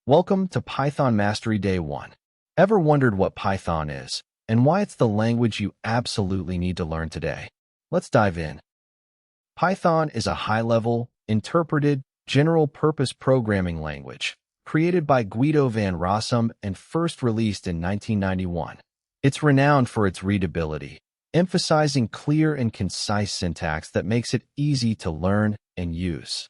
Welcome to Python Mastery Day 1. Ever wondered what Python is and why it's the language you absolutely need to learn today? Let's dive in. Python is a high-level, interpreted, general-purpose programming language created by Guido van Rossum and first released in 1991. It's renowned for its readability, emphasizing clear and concise syntax that makes it easy to learn and use.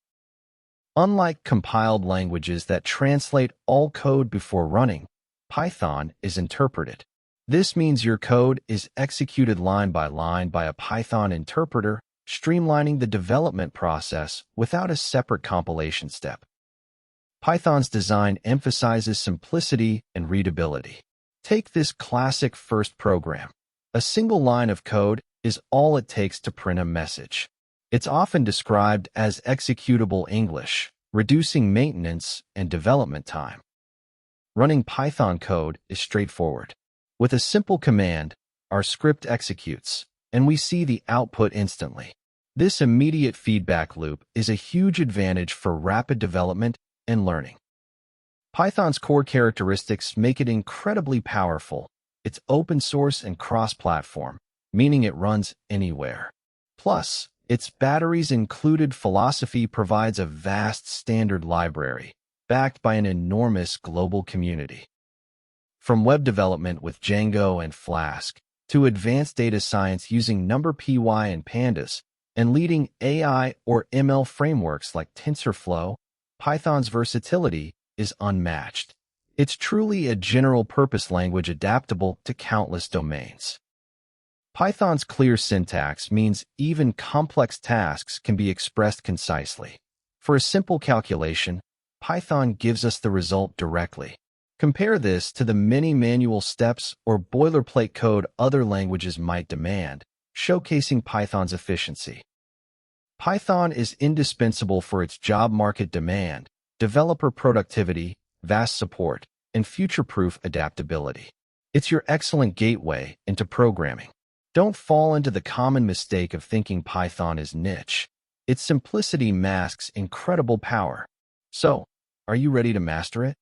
Unlike compiled languages that translate all code before running, Python is interpreted. This means your code is executed line by line by a Python interpreter, streamlining the development process without a separate compilation step. Python's design emphasizes simplicity and readability. Take this classic first program. A single line of code is all it takes to print a message. It's often described as executable English, reducing maintenance and development time. Running Python code is straightforward. With a simple command, our script executes, and we see the output instantly. This immediate feedback loop is a huge advantage for rapid development and learning. Python's core characteristics make it incredibly powerful. It's open source and cross-platform, meaning it runs anywhere. Plus, its batteries-included philosophy provides a vast standard library, backed by an enormous global community. From web development with Django and Flask, to advanced data science using NumPy and Pandas, and leading AI or ML frameworks like TensorFlow, Python's versatility is unmatched. It's truly a general-purpose language adaptable to countless domains. Python's clear syntax means even complex tasks can be expressed concisely. For a simple calculation, Python gives us the result directly. Compare this to the many manual steps or boilerplate code other languages might demand, showcasing Python's efficiency. Python is indispensable for its job market demand, developer productivity, vast support, and future-proof adaptability. It's your excellent gateway into programming. Don't fall into the common mistake of thinking Python is niche. Its simplicity masks incredible power. So, are you ready to master it?